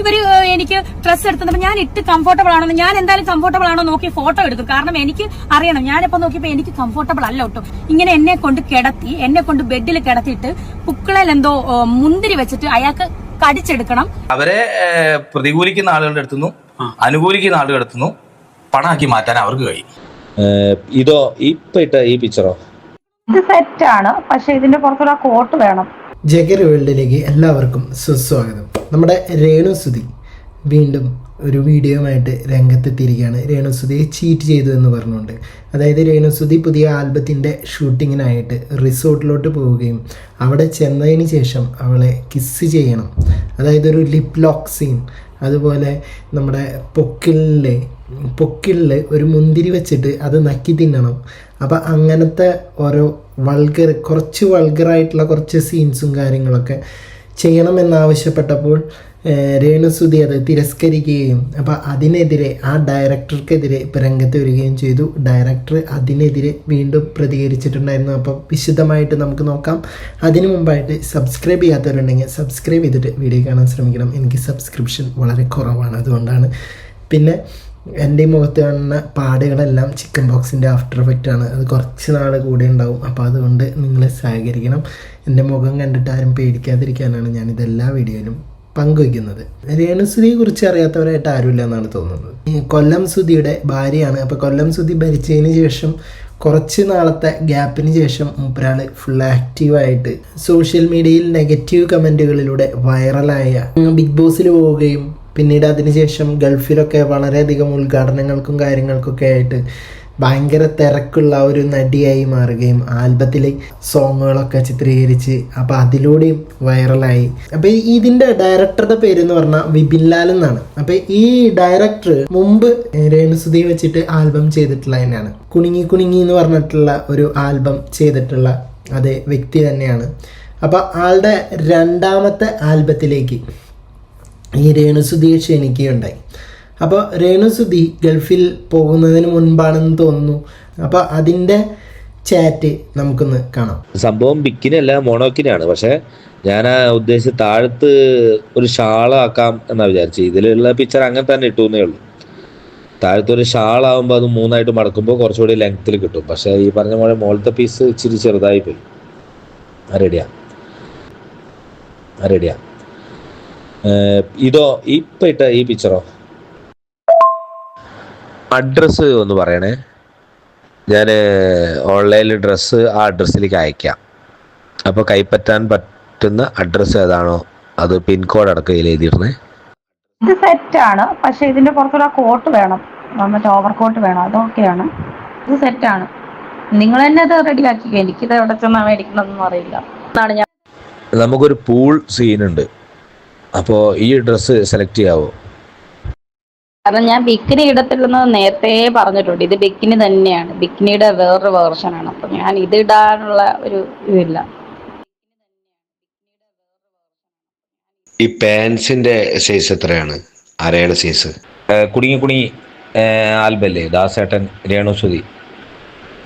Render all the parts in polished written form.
ഇവര് എനിക്ക് ഡ്രസ്സ് എടുത്തപ്പോൾ ഞാൻ ഇട്ട് കംഫർട്ടബിൾ ആണോ, ഞാൻ എന്തായാലും കംഫർട്ടബിൾ ആണോ നോക്കി ഫോട്ടോ എടുക്കും. കാരണം എനിക്ക് അറിയണം, ഞാനിപ്പോ നോക്കിയപ്പോ എനിക്ക് കംഫർട്ടബിൾ അല്ല ഒട്ടും. ഇങ്ങനെ എന്നെ കൊണ്ട് ബെഡിൽ കിടത്തിയിട്ട് പുക്കളയിൽ എന്തോ മുന്തിരി വെച്ചിട്ട് അയാൾക്ക് കടിച്ചെടുക്കണം. അവരെ പ്രതികൂലിക്കുന്ന ആളുകളുടെ അടുത്തുനിന്നും അനുകൂലിക്കുന്ന ആളുകളുടെ അടുത്തുനിന്നും പണമാക്കി മാറ്റാൻ അവർക്ക് കഴിയും. ഇതോ ഇപ്പൊ ഇട്ട ഈ പിക്ചറോ ഇത് സെറ്റാണ്, പക്ഷെ ഇതിന്റെ പുറത്തുള്ള കോട്ട് വേണം. ജഗർ വേൾഡിലേക്ക് എല്ലാവർക്കും സുസ്വാഗതം. നമ്മുടെ രേണുസുതി വീണ്ടും ഒരു വീഡിയോയുമായിട്ട് രംഗത്തെത്തിയിരിക്കുകയാണ്. രേണുസുതിയെ ചീറ്റ് ചെയ്തു എന്ന് പറഞ്ഞുകൊണ്ട്. അതായത് രേണുസുതി പുതിയ ആൽബത്തിൻ്റെ ഷൂട്ടിങ്ങിനായിട്ട് റിസോർട്ടിലോട്ട് പോവുകയും അവിടെ ചെന്നതിന് ശേഷം അവളെ കിസ് ചെയ്യണം, അതായത് ഒരു ലിപ് ലോക്ക് സീൻ, അതുപോലെ നമ്മുടെ പൊക്കിളിൽ ഒരു മുന്തിരി വെച്ചിട്ട് അത് നക്കി തിന്നണം. അപ്പം അങ്ങനത്തെ ഓരോ കുറച്ച് വൾഗറായിട്ടുള്ള കുറച്ച് സീൻസും കാര്യങ്ങളൊക്കെ ചെയ്യണമെന്നാവശ്യപ്പെട്ടപ്പോൾ രേണുസുതി അത് തിരസ്കരിക്കുകയും അപ്പോൾ അതിനെതിരെ ആ ഡയറക്ടർക്കെതിരെ ഇപ്പോൾ രംഗത്ത് വരികയും ചെയ്തു. ഡയറക്ടർ അതിനെതിരെ വീണ്ടും പ്രതികരിച്ചിട്ടുണ്ടായിരുന്നു. അപ്പം വിശദമായിട്ട് നമുക്ക് നോക്കാം. അതിനു മുമ്പായിട്ട് സബ്സ്ക്രൈബ് ചെയ്യാത്തവരുണ്ടെങ്കിൽ സബ്സ്ക്രൈബ് ചെയ്തിട്ട് വീഡിയോ കാണാൻ ശ്രമിക്കണം. എനിക്ക് സബ്സ്ക്രിപ്ഷൻ വളരെ കുറവാണ്, അതുകൊണ്ടാണ്. പിന്നെ എൻ്റെ മുഖത്ത് കാണുന്ന പാടുകളെല്ലാം ചിക്കൻ ബോക്സിൻ്റെ ആഫ്റ്റർ എഫക്റ്റാണ്. അത് കുറച്ച് നാൾ കൂടെ ഉണ്ടാവും. അപ്പോൾ അതുകൊണ്ട് നിങ്ങൾ സഹകരിക്കണം. എൻ്റെ മുഖം കണ്ടിട്ട് ആരും പേടിക്കാതിരിക്കാനാണ് ഞാൻ ഇതെല്ലാ വീഡിയോയിലും പങ്കുവയ്ക്കുന്നത്. രേണുസുതിയെ കുറിച്ച് അറിയാത്തവരായിട്ട് ആരുമില്ല എന്നാണ് തോന്നുന്നത്. കൊല്ലം സുധിയുടെ ഭാര്യയാണ്. അപ്പോൾ കൊല്ലം സുധി ഭരിച്ചതിന് ശേഷം കുറച്ച് നാളത്തെ ഗ്യാപ്പിന് ശേഷം മൂപ്പരാൾ ഫുൾ ആക്റ്റീവായിട്ട് സോഷ്യൽ മീഡിയയിൽ നെഗറ്റീവ് കമൻറ്റുകളിലൂടെ വൈറലായ ബിഗ് ബോസിൽ പോവുകയും പിന്നീട് അതിനുശേഷം ഗൾഫിലൊക്കെ വളരെയധികം ഉദ്ഘാടനങ്ങൾക്കും കാര്യങ്ങൾക്കൊക്കെ ആയിട്ട് ഭയങ്കര തിരക്കുള്ള ഒരു നടിയായി മാറുകയും ആൽബത്തിലെ സോങ്ങുകളൊക്കെ ചിത്രീകരിച്ച് അപ്പോൾ അതിലൂടെയും വൈറലായി. അപ്പോൾ ഇതിൻ്റെ ഡയറക്ടറുടെ പേര് എന്ന് പറഞ്ഞാൽ വിപിൻ ലാൽ എന്നാണ്. അപ്പോൾ ഈ ഡയറക്ടർ മുമ്പ് രേണുസുതി വെച്ചിട്ട് ആൽബം ചെയ്തിട്ടുള്ള തന്നെയാണ്. കുണുങ്ങി എന്ന് പറഞ്ഞിട്ടുള്ള ഒരു ആൽബം ചെയ്തിട്ടുള്ള അതേ വ്യക്തി തന്നെയാണ്. അപ്പോൾ ആളുടെ രണ്ടാമത്തെ ആൽബത്തിലേക്ക് ഈ രേണുസുതിയെ ക്ഷണിക്കുകയുണ്ടായി. അപ്പോൾ രേണുസുതി ഗൾഫിൽ പോകുന്നതിന് മുൻപാണെന്ന് തോന്നുന്നു. അപ്പോൾ അതിൻ്റെ ചാറ്റ് നമുക്കൊന്ന് കാണാം. സംഭവം ബിക്കിനി അല്ല, മോണോക്കിനാണ്. പക്ഷെ ഞാൻ ഉദ്ദേശിച്ച് താഴത്ത് ഒരു ഷാളാക്കാം എന്നാണ് വിചാരിച്ചത്. ഇതിലുള്ള പിക്ചർ അങ്ങനെ തന്നെ ഇട്ടുന്നേ ഉള്ളൂ. താഴത്തൊരു ഷാളാകുമ്പോൾ അത് മൂന്നായിട്ട് മടക്കുമ്പോൾ കുറച്ചുകൂടി ലെങ്ത്തിൽ കിട്ടും. പക്ഷേ ഈ പറഞ്ഞ പോലെ മുകളിലത്തെ പീസ് ഇച്ചിരി ചെറുതായി പോയി. റെഡിയാ ഇതോ ഇപ്പൊ ഇട്ട ഈ പിക്ചറോ അഡ്രസ്സ് ഒന്ന് പറയണേ. ഞാൻ ഓൺലൈനിൽ ഡ്രസ്സ് ആ അഡ്രസ്സിലേക്ക് അയക്കാം. അപ്പോൾ കൈപ്പറ്റാൻ പറ്റുന്ന അഡ്രസ്സ് ഏതാണോ അത് പിൻകോഡ് അടക്കം ഇതിൽ എഴുതിയിരുന്നേ. ഇത് സെറ്റാണ്, പക്ഷെ ഇതിന്റെ പുറത്തുള്ള കോട്ട് വേണം, മറ്റേ ഓവർ കോട്ട് വേണം. അതൊക്കെയാണ്. ഇത് സെറ്റാണ്. നിങ്ങൾ തന്നെ അത് റെഡിയാക്കി. എനിക്കിത് എവിടെ ചെന്നാ മേടിക്കണമെന്നൊന്നും അറിയില്ല. അതാണ് ഞാൻ. നമുക്കൊരു പൂൾ സീനുണ്ട്. അപ്പോൾ ഈ ഡ്രസ്സ് സെലക്ട് ചെയ്യാവോ? കാരണം ഞാൻ ബിക്കിനി ഇടത്തില്ലെന്ന് നേരത്തെ പറഞ്ഞിട്ടുണ്ട്. ഇത് ബിക്കിനി തന്നെയാണ്, ബിക്കിനിയുടെ വേറൊരു വേർഷനാണ്. അപ്പൊ ഞാൻ ഇത് ഇടാനുള്ള ഒരു ഇതില്ല. ഈ പാൻസിന്റെ സൈസ് എത്രയാണ്? അരയുടെ സൈസ്? കുടുങ്ങി ആൽബല്ലേ ദാസേട്ടൻ രേണുസുതി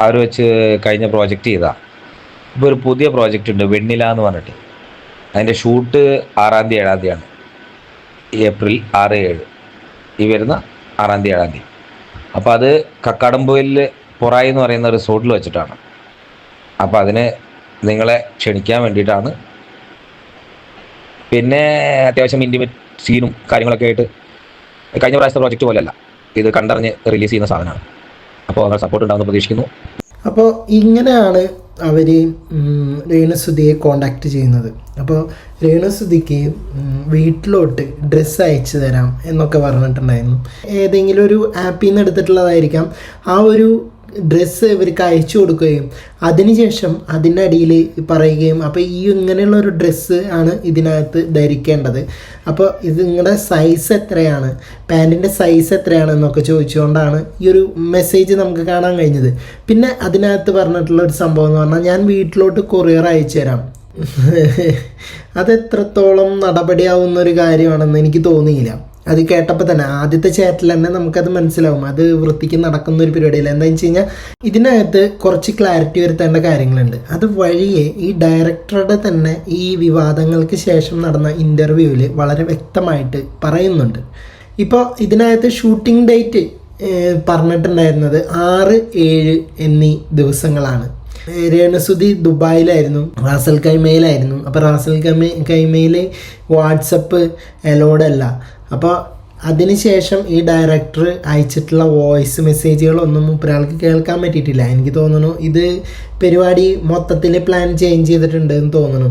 അവർ വെച്ച് കഴിഞ്ഞ പ്രോജക്റ്റ് ചെയ്താ. ഇപ്പോൾ ഒരു പുതിയ പ്രോജക്റ്റ് ഉണ്ട്, വെണ്ണില എന്ന് പറഞ്ഞിട്ട്. അതിൻ്റെ ഷൂട്ട് 6-ാം തീയതി 7-ാം തീയതിയാണ്. ഏപ്രിൽ 6-7 ഈ വരുന്ന 6-ാം തീയതി 7-ാം തീയതി. അപ്പോൾ അത് കക്കാടംപൊയിലിൽ പൊറായി എന്ന് പറയുന്ന റിസോർട്ടിൽ വെച്ചിട്ടാണ്. അപ്പോൾ അതിന് നിങ്ങളെ ക്ഷണിക്കാൻ വേണ്ടിയിട്ടാണ്. പിന്നെ അത്യാവശ്യം ഇൻറ്റിമേറ്റ് സീനും കാര്യങ്ങളൊക്കെ ആയിട്ട് കഴിഞ്ഞ പ്രാവശ്യത്തെ പ്രോജക്റ്റ് പോലെയല്ല, ഇത് കണ്ടറിഞ്ഞ് റിലീസ് ചെയ്യുന്ന സാധനമാണ്. അപ്പോൾ അങ്ങനെ സപ്പോർട്ട് ഉണ്ടാകുമെന്ന് പ്രതീക്ഷിക്കുന്നു. അപ്പോൾ ഇങ്ങനെയാണ് അവർ രേണുസുതിയെ കോണ്ടാക്ട് ചെയ്യുന്നത്. അപ്പോൾ രേണുസുതിക്ക് വീട്ടിലോട്ട് ഡ്രസ്സ് അയച്ചു തരാം എന്നൊക്കെ പറഞ്ഞിട്ടുണ്ടായിരുന്നു. ഏതെങ്കിലും ഒരു ആപ്പിൽ നിന്ന് എടുത്തിട്ടുള്ളതായിരിക്കാം. ആ ഒരു ഡ്രസ്സ് ഇവർക്ക് അയച്ചു കൊടുക്കുകയും അതിനുശേഷം അതിൻ്റെ അടിയിൽ പറയുകയും അപ്പോൾ ഈ ഇങ്ങനെയുള്ള ഒരു ഡ്രസ്സ് ആണ് ഇതിനകത്ത് ധരിക്കേണ്ടത്, അപ്പോൾ ഇത് നിങ്ങളുടെ സൈസ് എത്രയാണ്, പാൻറ്റിൻ്റെ സൈസ് എത്രയാണെന്നൊക്കെ ചോദിച്ചുകൊണ്ടാണ് ഈ ഒരു മെസ്സേജ് നമുക്ക് കാണാൻ കഴിഞ്ഞത്. പിന്നെ അതിനകത്ത് പറഞ്ഞിട്ടുള്ള ഒരു സംഭവം എന്ന് പറഞ്ഞാൽ ഞാൻ വീട്ടിലോട്ട് കൊറിയർ അയച്ചു തരാം. അതെത്രത്തോളം നടപടിയാവുന്ന ഒരു കാര്യമാണെന്ന് എനിക്ക് തോന്നിയില്ല. അത് കേട്ടപ്പോൾ തന്നെ ആദ്യത്തെ ചാറ്റിൽ തന്നെ നമുക്കത് മനസ്സിലാവും, അത് വൃത്തിക്ക് നടക്കുന്ന ഒരു പരിപാടിയില്ല. എന്താണെന്ന് വെച്ച് കഴിഞ്ഞാൽ ഇതിനകത്ത് കുറച്ച് ക്ലാരിറ്റി വരുത്തേണ്ട കാര്യങ്ങളുണ്ട്. അത് വഴിയെ ഈ ഡയറക്ടറുടെ തന്നെ ഈ വിവാദങ്ങൾക്ക് ശേഷം നടന്ന ഇൻ്റർവ്യൂവിൽ വളരെ വ്യക്തമായിട്ട് പറയുന്നുണ്ട്. ഇപ്പോൾ ഇതിനകത്ത് ഷൂട്ടിംഗ് ഡേറ്റ് പറഞ്ഞിട്ടുണ്ടായിരുന്നത് 6, 7 എന്നീ ദിവസങ്ങളാണ്. രേണുസുതി ദുബായിലായിരുന്നു, റാസൽ കൈമയിലായിരുന്നു. അപ്പോൾ റാസൽ കൈമയിൽ വാട്സപ്പ് അലോഡ് അല്ല. അപ്പോൾ അതിനുശേഷം ഈ ഡയറക്ടർ അയച്ചിട്ടുള്ള വോയിസ് മെസ്സേജുകളൊന്നും ഒരാൾക്ക് കേൾക്കാൻ പറ്റിയിട്ടില്ല. എനിക്ക് തോന്നുന്നു ഇത് പരിപാടി മൊത്തത്തിൽ പ്ലാൻ ചേഞ്ച് ചെയ്തിട്ടുണ്ട് എന്ന് തോന്നുന്നു.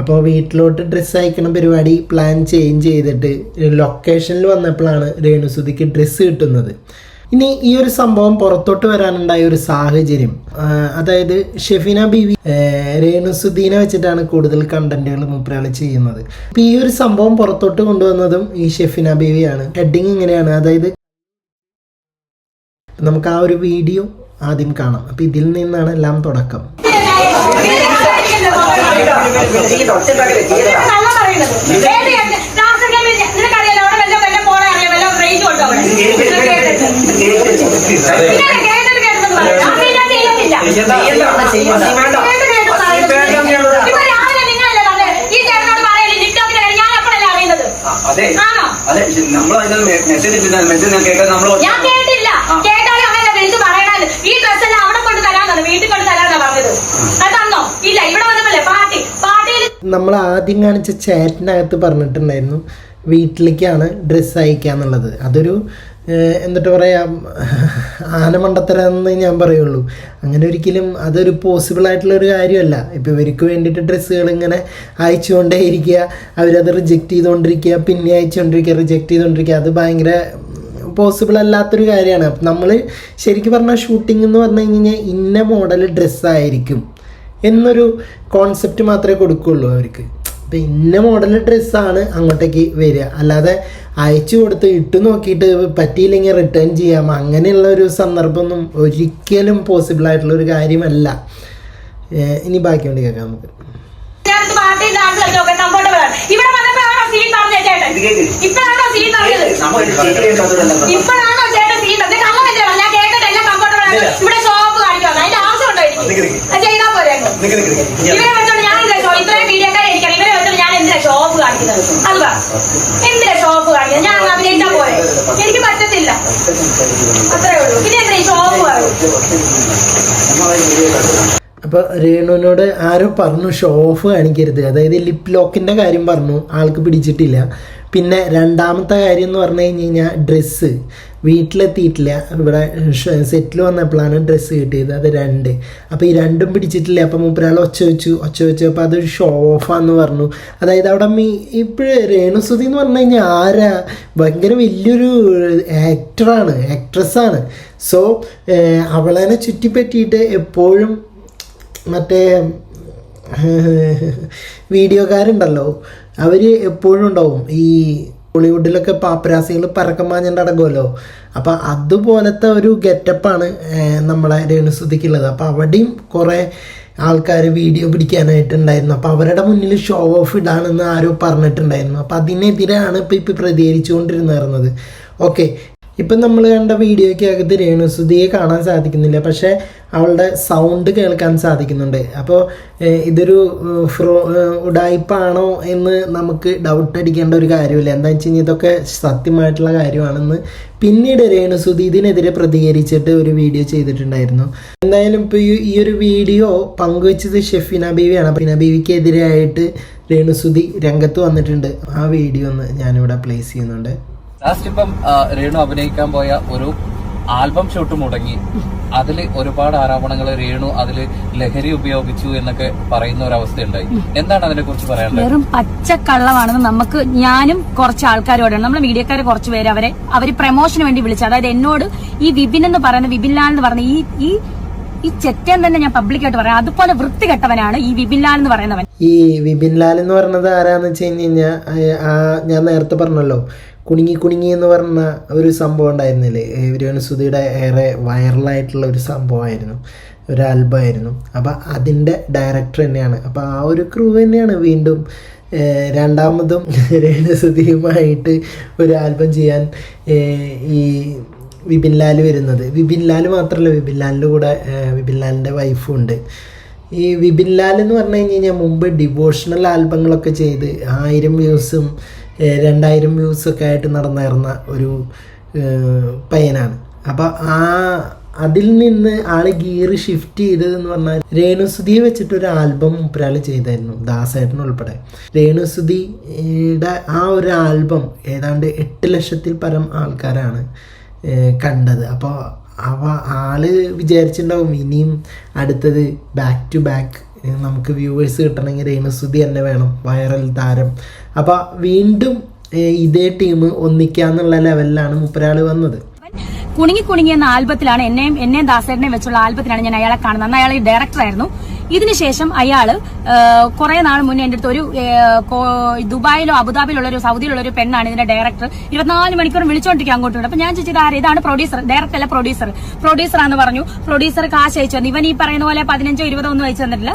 അപ്പോൾ വീട്ടിലോട്ട് ഡ്രസ്സ് അയക്കണ പരിപാടി പ്ലാൻ ചേഞ്ച് ചെയ്തിട്ട് ലൊക്കേഷനിൽ വന്നപ്പോഴാണ് രേണുസുതിക്ക് ഡ്രസ്സ് കിട്ടുന്നത്. ഇനി ഈ ഒരു സംഭവം പുറത്തോട്ട് വരാനുണ്ടായ ഒരു സാഹചര്യം, അതായത് ഷെഫീന ബീവി രേണുസുദീനെ വെച്ചിട്ടാണ് കൂടുതൽ കണ്ടന്റുകൾ മൂപ്പരാൾ ചെയ്യുന്നത്. അപ്പം ഈ ഒരു സംഭവം പുറത്തോട്ട് കൊണ്ടുവന്നതും ഈ ഷെഫീന ബീവിയാണ്. ഹെഡിങ് ഇങ്ങനെയാണ്, അതായത് നമുക്ക് ആ ഒരു വീഡിയോ ആദ്യം കാണാം. അപ്പം ഇതിൽ നിന്നാണ് എല്ലാം തുടക്കം. നമ്മൾ ആദ്യം കാണിച്ച ചാറ്റിനകത്ത് പറഞ്ഞിട്ടുണ്ടായിരുന്നു വീട്ടിലേക്കാണ് ഡ്രസ്സ് അയക്കാന്നുള്ളത്. അതൊരു എന്നിട്ട് പറയാം ആനമണ്ടത്തരാന്ന് ഞാൻ പറയുള്ളൂ. അങ്ങനെ ഒരിക്കലും അതൊരു പോസിബിൾ ആയിട്ടുള്ളൊരു കാര്യമല്ല. ഇപ്പോൾ ഇവർക്ക് വേണ്ടിയിട്ട് ഡ്രസ്സുകൾ ഇങ്ങനെ അയച്ചുകൊണ്ടേ ഇരിക്കുക, അവരത് റിജക്റ്റ് ചെയ്തുകൊണ്ടിരിക്കുക, പിന്നെ അയച്ചുകൊണ്ടിരിക്കുക, റിജക്റ്റ് ചെയ്തുകൊണ്ടിരിക്കുക. അത് ഭയങ്കര പോസിബിൾ അല്ലാത്തൊരു കാര്യമാണ്. നമ്മൾ ശരിക്കും പറഞ്ഞാൽ ഷൂട്ടിംഗ് എന്ന് പറഞ്ഞു കഴിഞ്ഞാൽ ഇന്ന മോഡൽ ഡ്രസ്സായിരിക്കും എന്നൊരു കോൺസെപ്റ്റ് മാത്രമേ കൊടുക്കുകയുള്ളൂ അവർക്ക്. അപ്പം ഇന്ന മോഡൽ ഡ്രസ്സാണ് അങ്ങോട്ടേക്ക് വരിക, അല്ലാതെ അയച്ചു കൊടുത്ത് ഇട്ട് നോക്കിയിട്ട് പറ്റിയില്ലെങ്കിൽ റിട്ടേൺ ചെയ്യാം അങ്ങനെയുള്ള ഒരു സന്ദർഭമൊന്നും ഒരിക്കലും പോസിബിൾ ആയിട്ടുള്ള ഒരു കാര്യമല്ല. ഇനി ബാക്കി വേണ്ടി കേൾക്കാം നമുക്ക്. ഷോപ്പ് കാണിക്കുന്നത് അത് എന്തിനാ ഷോപ്പ് കാണിക്കുന്നത്? ഞാൻ അഭിനയിച്ചാൽ പോലെ എനിക്ക് പറ്റത്തില്ല, അത്രേ ഉള്ളൂ. പിന്നെ എന്താ ഷോപ്പ് കാണിക്കും? അപ്പോൾ രേണുവിനോട് ആരോ പറഞ്ഞു ഷോ ഓഫ് കാണിക്കരുത്, അതായത് ലിപ് ലോക്കിൻ്റെ കാര്യം പറഞ്ഞു, ആൾക്ക് പിടിച്ചിട്ടില്ല. പിന്നെ രണ്ടാമത്തെ കാര്യം എന്ന് പറഞ്ഞു കഴിഞ്ഞാൽ ഡ്രസ്സ് വീട്ടിലെത്തിയിട്ടില്ല, ഇവിടെ സെറ്റിൽ വന്നപ്പോഴാണ് ഡ്രസ്സ് കിട്ടിയത്, അത് 2. അപ്പോൾ ഈ 2ഉം പിടിച്ചിട്ടില്ല. അപ്പം മൂപ്പരാൾ ഒച്ച വെച്ചു. അപ്പോൾ അതൊരു ഷോ ഓഫാന്ന് പറഞ്ഞു. അതായത് അവിടെ ഇപ്പോഴേ രേണുസുതി എന്ന് പറഞ്ഞു കഴിഞ്ഞാൽ ആരാ, ഭയങ്കര വലിയൊരു ആക്ട്രസ്സാണ്. സോ അവളെ ചുറ്റിപ്പറ്റിയിട്ട് എപ്പോഴും മറ്റേ വീഡിയോക്കാരുണ്ടല്ലോ അവർ എപ്പോഴും ഉണ്ടാവും. ഈ ബോളിവുഡിലൊക്കെ പാപ്പരാസികൾ പറക്കം മാഞ്ഞിട്ട് അടങ്ങുമല്ലോ, അപ്പോൾ അതുപോലത്തെ ഒരു ഗെറ്റപ്പാണ് നമ്മളെ രേണുസുതിക്കുള്ളത്. അപ്പോൾ അവിടെയും കുറേ ആൾക്കാർ വീഡിയോ പിടിക്കാനായിട്ടുണ്ടായിരുന്നു. അപ്പോൾ അവരുടെ മുന്നിൽ ഷോ ഓഫ് ഇടാണെന്ന് ആരോ പറഞ്ഞിട്ടുണ്ടായിരുന്നു. അപ്പോൾ അതിനെതിരെയാണ് ഇപ്പോൾ പ്രതികരിച്ചുകൊണ്ടിരുന്നത്. ഓക്കെ, ഇപ്പം നമ്മൾ കണ്ട വീഡിയോയ്ക്കകത്ത് രേണുസുതിയെ കാണാൻ സാധിക്കുന്നില്ല, പക്ഷേ അവളുടെ സൗണ്ട് കേൾക്കാൻ സാധിക്കുന്നുണ്ട്. അപ്പോൾ ഇതൊരു ഉഡായിപ്പാണോ എന്ന് നമുക്ക് ഡൗട്ട് അടിക്കേണ്ട ഒരു കാര്യമില്ല. എന്താണെന്ന് വെച്ച് കഴിഞ്ഞാൽ ഇതൊക്കെ സത്യമായിട്ടുള്ള കാര്യമാണെന്ന് പിന്നീട് രേണുസുതി ഇതിനെതിരെ പ്രതികരിച്ചിട്ട് ഒരു വീഡിയോ ചെയ്തിട്ടുണ്ടായിരുന്നു. എന്തായാലും ഇപ്പോൾ ഈ ഒരു വീഡിയോ പങ്കുവെച്ചത് ഷെഫീന ബീവിയാണ്. ഷെഫീന ബീവിക്കെതിരെയായിട്ട് രേണുസുതി രംഗത്ത് വന്നിട്ടുണ്ട്. ആ വീഡിയോ ഒന്ന് ഞാനിവിടെ പ്ലേസ് ചെയ്യുന്നുണ്ട്. ലാസ്റ്റ് ഇപ്പം രേണു അഭിനയിക്കാൻ പോയ ഒരു ആൽബം ഷൂട്ട് മുടങ്ങി. അതിൽ ഒരുപാട് ആരോപണങ്ങൾ, രേണു അതിൽ ലഹരി ഉപയോഗിച്ചു എന്നൊക്കെ പറയുന്ന ഒരു അവസ്ഥയുണ്ടായി. എന്താണ് അതിനെ കുറിച്ച് പറയാനുള്ളത്? വെറും പച്ചക്കള്ളമാണെന്ന് നമുക്ക്, ഞാനും കുറച്ച് ആൾക്കാരോടാണ്, നമ്മളെ മീഡിയക്കാരെ കുറച്ച് പേര് അവര് പ്രമോഷന് വേണ്ടി വിളിച്ചു. അതായത് എന്നോട് ഈ വിപിൻ എന്ന് പറയുന്ന, വിപിൻ ലാൽ എന്ന് പറഞ്ഞ ഈ ചെറ്റൻ തന്നെ ഞാൻ പബ്ലിക്കായിട്ട് പറയാം, അതുപോലെ വൃത്തികെട്ടവനാണ് ഈ വിപിൻ ലാൽ എന്ന് പറയുന്നവൻ. ഈ വിപിൻ ലാൽ എന്ന് പറയുന്നത് ആരാന്ന് വെച്ച് കഴിഞ്ഞാൽ ഞാൻ നേരത്തെ പറഞ്ഞല്ലോ, കുണുങ്ങി എന്ന് പറഞ്ഞ ഒരു സംഭവം ഉണ്ടായിരുന്നില്ലേ, രേണുസുതിയുടെ ഏറെ വൈറലായിട്ടുള്ള ഒരു സംഭവമായിരുന്നു, ഒരു ആൽബമായിരുന്നു. അപ്പോൾ അതിൻ്റെ ഡയറക്ടർ തന്നെയാണ്. അപ്പോൾ ആ ഒരു ക്രൂ തന്നെയാണ് വീണ്ടും രണ്ടാമതും രേണുസുതിയുമായിട്ട് ഒരു ആൽബം ചെയ്യാൻ ഈ വിപിൻ ലാൽ വരുന്നത്. വിപിൻ ലാൽ മാത്രമല്ല, വിപിൻ ലാലിൻ്റെ കൂടെ വിപിൻ ലാലിൻ്റെ വൈഫും ഉണ്ട്. ഈ വിപിൻ ലാൽ എന്ന് പറഞ്ഞു കഴിഞ്ഞാൽ മുമ്പ് ഡിവോഷണൽ ആൽബങ്ങളൊക്കെ ചെയ്ത് 1000 വ്യൂസും 2000 വ്യൂസൊക്കെ ആയിട്ട് നടന്നിരുന്ന ഒരു പയ്യനാണ്. അപ്പോൾ അതിൽ നിന്ന് ആൾ ഗിയർ ഷിഫ്റ്റ് ചെയ്തതെന്ന് പറഞ്ഞാൽ രേണുസുതിയെ വെച്ചിട്ടൊരു ആൽബം ഒരാൾ ചെയ്തായിരുന്നു, ദാസേട്ടൻ ഉൾപ്പെടെ. രേണുസുതിയുടെ ആ ഒരു ആൽബം ഏതാണ്ട് 8 ലക്ഷത്തിൽ പരം ആൾക്കാരാണ് കണ്ടത്. അപ്പോൾ ആള് വിചാരിച്ചിട്ടുണ്ടാവും ഇനിയും അടുത്തത് ബാക്ക് ടു ബാക്ക് നമുക്ക് വ്യൂവേഴ്സ് കിട്ടണമെങ്കിൽ രേണുസുതി തന്നെ വേണം, വൈറൽ താരം. അപ്പോൾ വീണ്ടും ഇതേ ടീം ഒന്നിക്കാന്നുള്ള ലെവലിലാണ് മൂപ്പരാൾ വന്നത്. കുണുങ്ങി എന്ന ആൽബത്തിലാണ് എന്നെയും ദാസേട്ടനെയും വെച്ചുള്ള ആൽബത്തിലാണ് ഞാൻ അയാളെ കാണുന്നത്. അന്ന് അയാൾ ഡയറക്ടറായിരുന്നു. ഇതിനുശേഷം അയാള് കുറെ നാൾ മുന്നേ എന്റെ അടുത്ത് ഒരു ദുബായിലോ അബുദാബിയിലുള്ള ഒരു സൗദിയിലുള്ള ഒരു പെണ്ണാണ് ഇതിന്റെ ഡയറക്ടർ. 24 മണിക്കൂർ വിളിച്ചോണ്ടിരിക്കും അങ്ങോട്ടും. അപ്പൊ ഞാൻ ചോദിച്ചത് ആര്? ഇതാണ് പ്രൊഡ്യൂസർ, ഡയറക്ടർ അല്ല പ്രൊഡ്യൂസറാന്ന് പറഞ്ഞു. പ്രൊഡ്യൂസർ കാശ് അയച്ചു തന്നു. ഇവൻ ഈ പറയുന്ന പോലെ 15 20 ഒന്നും അയച്ചു തന്നിട്ടില്ല.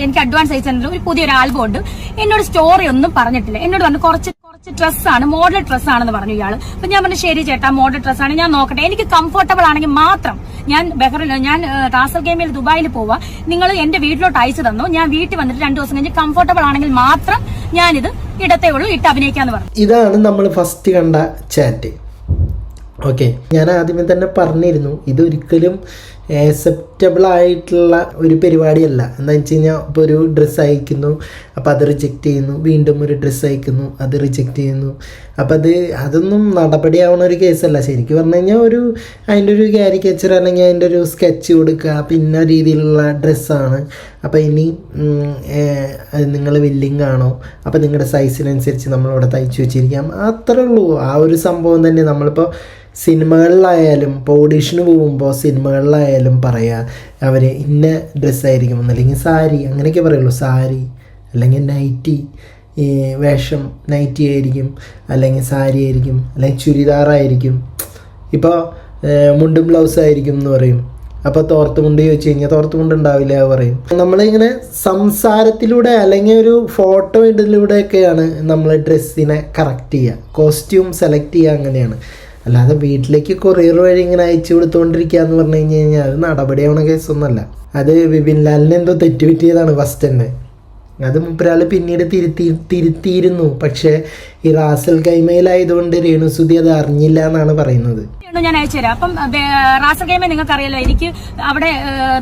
എനിക്ക് അഡ്വാൻസ് അയച്ചു തന്നിട്ടില്ല. ഒരു പുതിയൊരു ആൽബം ഉണ്ട്. എന്നോട് സ്റ്റോറി ഒന്നും പറഞ്ഞിട്ടില്ല. എന്നോട് പറഞ്ഞു കുറച്ച് ഡ്രസ്സാണ്, മോഡൽ ഡ്രസ്സാണെന്ന് പറഞ്ഞു ഇയാള്. അപ്പൊ ഞാൻ പറഞ്ഞു ശരി ചേട്ടാ, മോഡൽ ഡ്രസ്സാണ്, ഞാൻ നോക്കട്ടെ, എനിക്ക് കംഫർട്ടബിൾ ആണെങ്കിൽ മാത്രം ഞാൻ റാസൽ ഗെയിമിൽ ദുബായിൽ പോവാ, നിങ്ങൾ എന്റെ വീട്ടിലോട്ട് അയച്ചു തന്നു, ഞാൻ വീട്ടിൽ വന്നിട്ട് 2 ദിവസം കഴിഞ്ഞ് കംഫർട്ടബിൾ ആണെങ്കിൽ മാത്രം ഞാനിത് ഇടത്തേ ഉള്ളൂ, ഇട്ട് അഭിനയിക്കാന്ന് പറഞ്ഞു. ഇതാണ് നമ്മൾ ഫസ്റ്റ് കണ്ട ചാറ്റ്. ഓക്കെ, ഞാൻ ആദ്യമേ തന്നെ പറഞ്ഞിരുന്നു ഇതൊരിക്കലും ആക്സെപ്റ്റബിൾ ആയിട്ടുള്ള ഒരു പരിപാടിയല്ല. എന്താണെന്ന് വെച്ച് കഴിഞ്ഞാൽ ഇപ്പോൾ ഒരു ഡ്രസ്സ് അയക്കുന്നു, അപ്പോൾ അത് റിജക്റ്റ് ചെയ്യുന്നു, വീണ്ടും ഒരു ഡ്രസ്സ് അയക്കുന്നു, അത് റിജക്റ്റ് ചെയ്യുന്നു. അപ്പം അതൊന്നും നടപടിയാവുന്ന ഒരു കേസല്ല. ശരിക്കും പറഞ്ഞു കഴിഞ്ഞാൽ അതിൻ്റെ ഒരു കാരിക്കേച്ചർ അല്ലെങ്കിൽ അതിൻ്റെ ഒരു സ്കെച്ച് കൊടുക്കുക, പിന്നെ രീതിയിലുള്ള ഡ്രസ്സാണ്. അപ്പോൾ ഇനി നിങ്ങൾ വില്ലിങ് ആണോ, അപ്പോൾ നിങ്ങളുടെ സൈസിനനുസരിച്ച് നമ്മളിവിടെ തയ്ച്ചു വെച്ചിരിക്കാം, അത്രേ ഉള്ളൂ. ആ ഒരു സംഭവം തന്നെ നമ്മളിപ്പോൾ സിനിമകളിലായാലും ഇപ്പോൾ ഓഡീഷന് പോകുമ്പോൾ സിനിമകളിലായാലും പറയുക അവർ ഇന്ന ഡ്രസ്സായിരിക്കും, അല്ലെങ്കിൽ സാരി, അങ്ങനെയൊക്കെ പറയുള്ളൂ. സാരി അല്ലെങ്കിൽ നൈറ്റി, വേഷം നൈറ്റി ആയിരിക്കും, അല്ലെങ്കിൽ സാരി ആയിരിക്കും, അല്ലെങ്കിൽ ചുരിദാറായിരിക്കും. ഇപ്പോൾ മുണ്ടും ബ്ലൗസ് ആയിരിക്കും എന്ന് പറയും. അപ്പോൾ തോർത്തുമുണ്ട് ചോദിച്ചു കഴിഞ്ഞാൽ തോർത്തുമുണ്ട് ഉണ്ടാവില്ല പറയും. നമ്മളിങ്ങനെ സംസാരത്തിലൂടെ അല്ലെങ്കിൽ ഒരു ഫോട്ടോ ഇടലിലൂടെയൊക്കെയാണ് നമ്മൾ ഡ്രസ്സിനെ കറക്റ്റ് ചെയ്യുക, കോസ്റ്റ്യൂം സെലക്ട് ചെയ്യുക, അങ്ങനെയാണ്. അല്ലാതെ വീട്ടിലേക്ക് കൊറിയർ വഴി ഇങ്ങനെ അയച്ചു കൊടുത്തുകൊണ്ടിരിക്കുക എന്ന് പറഞ്ഞു കഴിഞ്ഞാൽ അത് നടപടിയാവണ കേസൊന്നുമല്ല. അത് വിപിൻ ലാലിന് എന്തോ തെറ്റുപറ്റിയതാണ് ഫസ്റ്റ് തന്നെ. അത് മൂപ്പരാൾ പിന്നീട് തിരുത്തിയിരുന്നു. പക്ഷേ ഈ റാസൽ കൈമയിലായതുകൊണ്ട് രേണുസുതി അത് അറിഞ്ഞില്ല എന്നാണ് പറയുന്നത്. ഞാൻ അയച്ചുതരാം. അപ്പം റാസൽ ഗെയിമെ നിങ്ങൾക്ക് അറിയാലോ, എനിക്ക് അവിടെ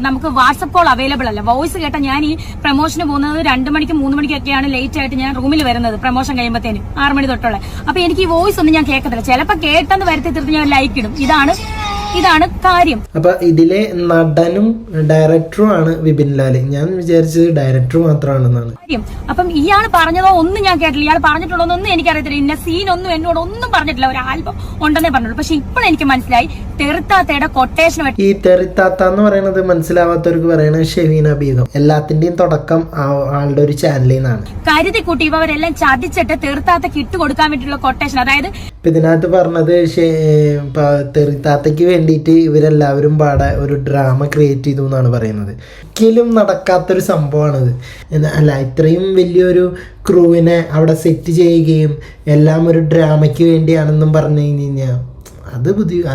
നമുക്ക് വാട്സപ്പ് കോൾ അവൈലബിൾ അല്ല. വോയിസ് കേട്ട ഞാൻ ഈ പ്രൊമോഷന് പോകുന്നത് 2 മണിക്ക് 3 മണിക്കൊക്കെയാണ് ലേറ്റ് ആയിട്ട് ഞാൻ റൂമിൽ വരുന്നത്, പ്രൊമോഷൻ കഴിയുമ്പോഴത്തേനും 6 മണി തൊട്ടുള്ള. അപ്പൊ എനിക്ക് ഈ വോയിസ് ഒന്നും ഞാൻ കേൾക്കത്തില്ല. ചിലപ്പോൾ കേട്ടെന്ന് വരുത്തി തീർത്ത് ഞാൻ ലൈക്ക് ഇടും. ഇതാണ് കാര്യം. അപ്പൊ ഇതിലെ നടനും ഡയറക്ടറും ആണ് വിപിൻ ലാല്. ഞാൻ വിചാരിച്ചത് ഡയറക്ടർ മാത്രമാണെന്നാണ് കാര്യം. അപ്പം ഇയാൾ പറഞ്ഞതോ ഒന്നും ഞാൻ കേട്ടില്ല. ഇയാൾ പറഞ്ഞിട്ടുള്ളതൊന്നും എനിക്കറിയത്തില്ല. ഇന്ന സീനൊന്നും എന്നോട് ഒന്നും പറഞ്ഞിട്ടില്ല. ഒരു ആൽബം ഉണ്ടെന്നേ പറഞ്ഞുള്ളൂ. പക്ഷെ ഇപ്പോഴെനിക്ക് മനസ്സിലായി തെറിത്താത്തയുടെ കൊട്ടേഷൻ. ഈ തെറിത്താത്ത എന്ന് പറയുന്നത് മനസ്സിലാവാത്തവർക്ക് പറയണത് ഷെവീന ബീഗം. എല്ലാത്തിന്റെയും തുടക്കം ആളുടെ ഒരു ചാനലിൽ നിന്നാണ്. കരുതി കൂട്ടി ഇവരെല്ലാം ചതിച്ചിട്ട് തെറിത്താത്തക്ക് ഇട്ട് കൊടുക്കാൻ വേണ്ടിയിട്ടുള്ള കൊട്ടേഷൻ. അതായത് ഇതിനകത്ത് പറഞ്ഞത് തെറിത്താത്തയ്ക്ക് വേണ്ടിയിട്ട് ഇവരെല്ലാവരും പാടെ ഒരു ഡ്രാമ ക്രിയേറ്റ് ചെയ്തു എന്നാണ് പറയുന്നത്. ഒരിക്കലും നടക്കാത്തൊരു സംഭവമാണിത്. അല്ല, ഇത്രയും വലിയൊരു ക്രൂവിനെ അവിടെ സെറ്റ് ചെയ്യുകയും എല്ലാം ഒരു ഡ്രാമയ്ക്ക് വേണ്ടിയാണെന്നും പറഞ്ഞു കഴിഞ്ഞാൽ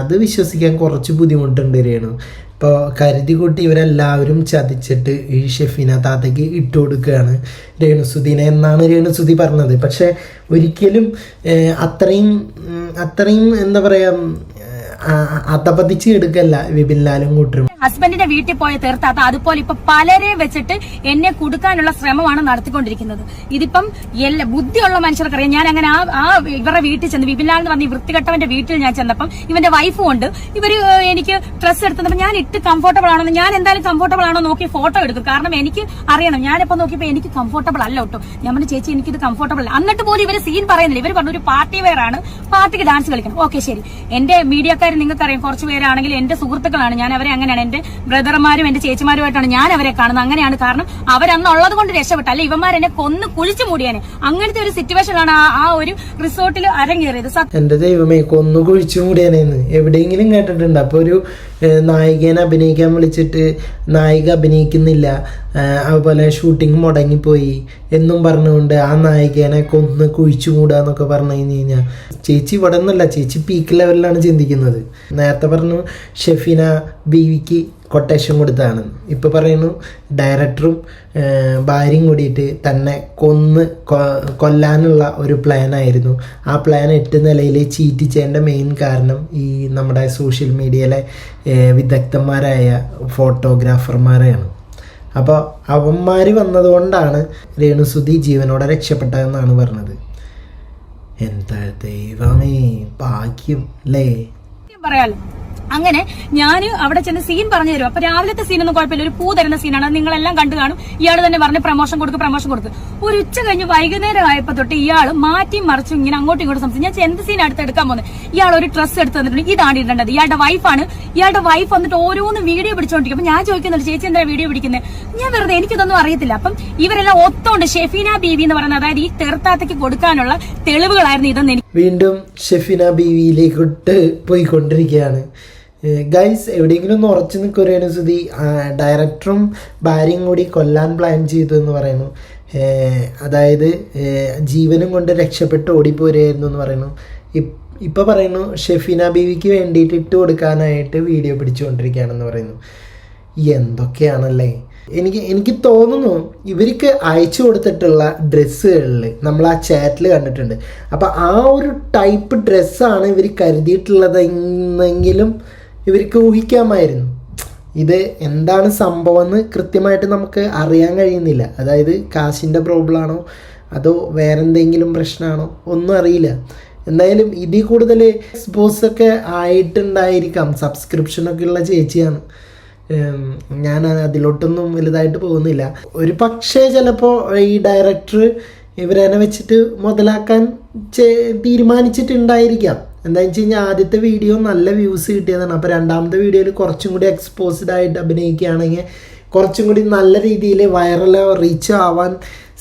അത് വിശ്വസിക്കാൻ കുറച്ച് ബുദ്ധിമുട്ടുണ്ട് രേണു. ഇപ്പോൾ കരുതി കൂട്ടി ഇവരെല്ലാവരും ചതിച്ചിട്ട് ഈ ഷെഫീന താത്തയ്ക്ക് ഇട്ട് കൊടുക്കുകയാണ് രേണുസുതിനെ എന്നാണ് രേണുസുതി പറഞ്ഞത്. പക്ഷെ ഒരിക്കലും അത്രയും എന്താ പറയുക, അതപതിച്ച് എടുക്കല്ല വിപിൻ ലാലും കൂട്ടരും. ഹസ്ബൻഡിന്റെ വീട്ടിൽ പോയ തീർത്താത്ത അതുപോലെ ഇപ്പൊ പലരെ വെച്ചിട്ട് എന്നെ കൊടുക്കാനുള്ള ശ്രമമാണ് നടത്തിക്കൊണ്ടിരിക്കുന്നത്. ഇതിപ്പം ബുദ്ധിയുള്ള മനുഷ്യർക്കറിയാം. ഞാൻ അങ്ങനെ ആ ഇവരുടെ വീട്ടിൽ ചെന്ന്, വിപിൻ ലാൽ എന്ന് പറഞ്ഞ വൃത്തികെട്ടവന്റെ വീട്ടിൽ ഞാൻ ചെന്നപ്പം ഇവന്റെ വൈഫും ഉണ്ട്. ഇവര് എനിക്ക് ഡ്രസ്സ് എടുത്തപ്പോ ഞാൻ ഇട്ട് കംഫർട്ടബിൾ ആണോ, ഞാൻ എന്തായാലും കംഫർട്ടബിൾ ആണോ നോക്കി ഫോട്ടോ എടുക്കും. കാരണം എനിക്ക് അറിയണം. ഞാനിപ്പോ നോക്കിയപ്പോ എനിക്ക് കംഫർട്ടബിൾ അല്ല കേട്ടോ. ഞാൻ പറഞ്ഞു ചേച്ചി എനിക്കിത് കംഫർട്ടബിൾ അല്ല. എന്നിട്ട് പോലും ഇവര് സീൻ പറയുന്നില്ല. ഇവർ പറഞ്ഞു ഒരു പാർട്ടി വെയർ ആണ്, പാർട്ടിക്ക് ഡാൻസ് കളിക്കണം. ഓക്കെ ശരി, എന്റെ മീഡിയക്കാർ നിങ്ങൾക്കറിയാം, കുറച്ച് പേരാണെങ്കിൽ എന്റെ സുഹൃത്തുക്കളാണ്. ഞാൻ അവരെ അങ്ങനെയാണ് എന്റെ ബ്രദർമാരും എന്റെ ചേച്ചിമാരുമായിട്ടാണ് ഞാൻ അവരെ കാണുന്നത്. അങ്ങനെയാണ്. കാരണം അവരന്നുള്ളത് കൊണ്ട് രക്ഷപ്പെട്ടു. അല്ലെ ഇവന്മാരെന്നെ കൊന്ന് കുഴിച്ചു മൂടിയാനെ. അങ്ങനത്തെ ഒരു സിറ്റുവേഷനിലാണ് ആ ഒരു റിസോർട്ടിൽ അരങ്ങേറിയത്. എന്റെ ദൈവമേ, കൊന്നു കുഴിച്ചു മൂടിയാനെന്ന് എവിടെയെങ്കിലും കേട്ടിട്ടുണ്ട്? അപ്പൊ ഒരു നായികനെ അഭിനയിക്കാൻ വിളിച്ചിട്ട് നായിക അഭിനയിക്കുന്നില്ല, അതുപോലെ ഷൂട്ടിംഗ് മുടങ്ങിപ്പോയി എന്നും പറഞ്ഞുകൊണ്ട് ആ നായികനെ കൊന്ന് കുഴിച്ചു മൂടാന്നൊക്കെ പറഞ്ഞു കഴിഞ്ഞാൽ ചേച്ചി ഇവിടെ നിന്നല്ല, ചേച്ചി പീക്ക് ലെവലിലാണ് ചിന്തിക്കുന്നത്. നേരത്തെ പറഞ്ഞു ഷെഫീന ബീവിക്ക് കൊട്ടേഷൻ കൊടുത്താണ്. ഇപ്പൊ പറയുന്നു ഡയറക്ടറും ഭാര്യയും കൂടിയിട്ട് തന്നെ കൊല്ലാനുള്ള ഒരു പ്ലാൻ ആയിരുന്നു. ആ പ്ലാൻ 8 നിലയിൽ ചീറ്റിച്ചതിൻ്റെ മെയിൻ കാരണം ഈ നമ്മുടെ സോഷ്യൽ മീഡിയയിലെ വിദഗ്ധന്മാരായ ഫോട്ടോഗ്രാഫർമാരെയാണ്. അപ്പോൾ അവന്മാർ വന്നതുകൊണ്ടാണ് രേണുസുതി ജീവനോടെ രക്ഷപ്പെട്ടതെന്നാണ് പറഞ്ഞത്. എന്താ ദൈവമേ, ഭാഗ്യം അല്ലേ പറയാലോ. അങ്ങനെ ഞാൻ അവിടെ ചെന്ന് സീൻ പറഞ്ഞു തരും. അപ്പൊ രാവിലത്തെ സീനൊന്നും കുഴപ്പമില്ല, ഒരു പൂ തരുന്ന സീനാണ്, നിങ്ങളെല്ലാം കണ്ടു കാണും. ഇയാൾ തന്നെ പറഞ്ഞ് പ്രമോഷൻ കൊടുക്ക്. ഒരു ഉച്ച കഴിഞ്ഞ് വൈകുന്നേരം ആയപ്പോ തൊട്ട് ഇയാൾ മാറ്റി മറിച്ചും ഇങ്ങനെ അങ്ങോട്ടും ഇങ്ങോട്ടും സംസാരിച്ചു. ഞാൻ എന്ത് സീൻ അടുത്ത് എടുക്കാൻ പോകുന്നത്, ഇയാൾ ഒരു ഡ്രസ്സ് എടുത്ത് തന്നിട്ടുണ്ട്, ഇതാണ് ഇടേണ്ടത്. ഇയാളുടെ വൈഫാണ്. ഇയാളുടെ വൈഫ് വന്നിട്ട് ഓരോന്ന് വീഡിയോ പിടിച്ചോണ്ടിരിക്കും. അപ്പൊ ഞാൻ ചോദിക്കുന്നുണ്ട്, ചേച്ചി എന്താ വീഡിയോ പിടിക്കുന്നത്? ഞാൻ വെറുതെ, എനിക്കിതൊന്നും അറിയത്തില്ല. അപ്പം ഇവരെല്ലാം ഒത്തോണ്ട് ഷെഫീന ബീവി എന്ന് പറയുന്നത്, അതായത് ഈ തെർത്താത്തയ്ക്ക് കൊടുക്കാനുള്ള തെളിവുകളായിരുന്നു ഇതെന്ന് എനിക്ക്. വീണ്ടും ഷെഫീന ബീവിയിലേക്കൊട്ട് പോയിക്കൊണ്ടിരിക്കുകയാണ്. ഗൈസ്, എവിടെയെങ്കിലും ഒന്ന് ഉറച്ചു നിൽക്കും രേണുസുതി. ഡയറക്ടറും ഭാര്യയും കൂടി കൊല്ലാൻ പ്ലാൻ ചെയ്തു എന്ന് പറയുന്നു. അതായത് ജീവനും കൊണ്ട് രക്ഷപ്പെട്ട് ഓടിപ്പോരുമായിരുന്നു എന്ന് പറയുന്നു. ഇപ്പം പറയുന്നു ഷെഫീന ബീവിക്ക് വേണ്ടിയിട്ട് ഇട്ട് കൊടുക്കാനായിട്ട് വീഡിയോ പിടിച്ചുകൊണ്ടിരിക്കുകയാണെന്ന് പറയുന്നു. എന്തൊക്കെയാണല്ലേ. എനിക്ക് തോന്നുന്നു ഇവർക്ക് അയച്ചു കൊടുത്തിട്ടുള്ള ഡ്രസ്സുകളിൽ നമ്മൾ ആ ചാറ്റിൽ കണ്ടിട്ടുണ്ട്. അപ്പം ആ ഒരു ടൈപ്പ് ഡ്രസ്സാണ് ഇവർ കരുതിയിട്ടുള്ളതെന്നെങ്കിലും ഇവർക്ക് ഊഹിക്കാമായിരുന്നു. ഇത് എന്താണ് സംഭവം എന്ന് കൃത്യമായിട്ട് നമുക്ക് അറിയാൻ കഴിയുന്നില്ല. അതായത് കാശിൻ്റെ പ്രോബ്ലം ആണോ അതോ വേറെന്തെങ്കിലും പ്രശ്നമാണോ ഒന്നും അറിയില്ല. എന്തായാലും ഇതിൽ കൂടുതൽ എക്സ്പോസൊക്കെ ആയിട്ടുണ്ടായിരിക്കാം. സബ്സ്ക്രിപ്ഷനൊക്കെ ഉള്ള ചേച്ചിയാണ്. ഞാൻ അതിലോട്ടൊന്നും വലുതായിട്ട് പോകുന്നില്ല. ഒരു പക്ഷേ ചിലപ്പോൾ ഈ ഡയറക്ടർ ഇവരെന്നെ വെച്ചിട്ട് മുതലാക്കാൻ തീരുമാനിച്ചിട്ടുണ്ടായിരിക്കാം. എന്താണെന്ന് വെച്ച് കഴിഞ്ഞാൽ ആദ്യത്തെ വീഡിയോ നല്ല വ്യൂസ് കിട്ടിയതാണ്. അപ്പോൾ രണ്ടാമത്തെ വീഡിയോയിൽ കുറച്ചും കൂടി എക്സ്പോസ്ഡ് ആയിട്ട് അഭിനയിക്കുകയാണെങ്കിൽ കുറച്ചും കൂടി നല്ല രീതിയിൽ വൈറലോ റീച്ച് ആവാൻ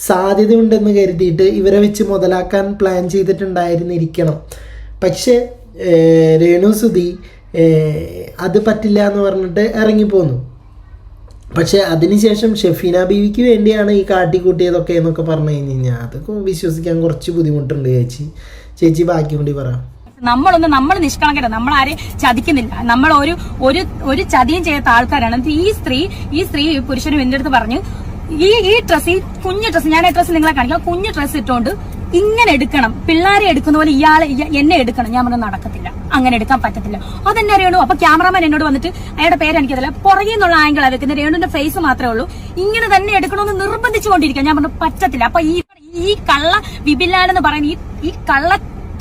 സാധ്യതയുണ്ടെന്ന് കരുതിയിട്ട് ഇവരെ വെച്ച് മുതലാക്കാൻ പ്ലാൻ ചെയ്തിട്ടുണ്ടായിരുന്നിരിക്കണം. പക്ഷേ രേണുസുതി അത് പറ്റില്ല എന്ന് പറഞ്ഞിട്ട് ഇറങ്ങിപ്പോന്നു. പക്ഷെ അതിനുശേഷം ഷെഫീന ബീവിക്ക് വേണ്ടിയാണ് ഈ കാട്ടിക്കൂട്ടിയതൊക്കെ എന്നൊക്കെ പറഞ്ഞു കഴിഞ്ഞാൽ അതൊക്കെ വിശ്വസിക്കാൻ കുറച്ച് ബുദ്ധിമുട്ടുണ്ട്. ചേച്ചി ബാക്കി കൂടി പറ. നമ്മൾ നിഷ്കളങ്കര, നമ്മൾ ആരെ ചതിക്കുന്നില്ല. നമ്മൾ ഒരു ചതിയും ചെയ്യാത്ത ആൾക്കാരാണ്. ഈ സ്ത്രീ പുരുഷനും എന്റെ അടുത്ത് പറഞ്ഞു, ഈ ഡ്രസ്സ്, ഈ കുഞ്ഞു ഡ്രസ്സ്, ഞാൻ ആ ഡ്രസ്സ് നിങ്ങളെ കാണിക്കാം, കുഞ്ഞു ഡ്രസ്സ് ഇട്ടുകൊണ്ട് ഇങ്ങനെ എടുക്കണം, പിള്ളേരെ എടുക്കുന്ന പോലെ എന്നെ എടുക്കണം. ഞാൻ പറഞ്ഞു നടക്കത്തില്ല, അങ്ങനെ എടുക്കാൻ പറ്റത്തില്ല. അതെന്നെ രേണു. അപ്പൊ ക്യാമറാമാൻ എന്നോട് വന്നിട്ട്, അയാളുടെ പേര് എനിക്കതല്ല, പുറകെ നിന്നുള്ള ആംഗിൾ വെക്കുന്നത്, രേണുവിന്റെ ഫേസ് മാത്രമേ ഉള്ളൂ, ഇങ്ങനെ തന്നെ എടുക്കണമെന്ന് നിർബന്ധിച്ചുകൊണ്ടിരിക്കാം. ഞാൻ പറഞ്ഞു പറ്റത്തില്ല. അപ്പൊ ഈ കള്ള വിപിലാലെന്ന് പറയുന്ന ഈ കള്ള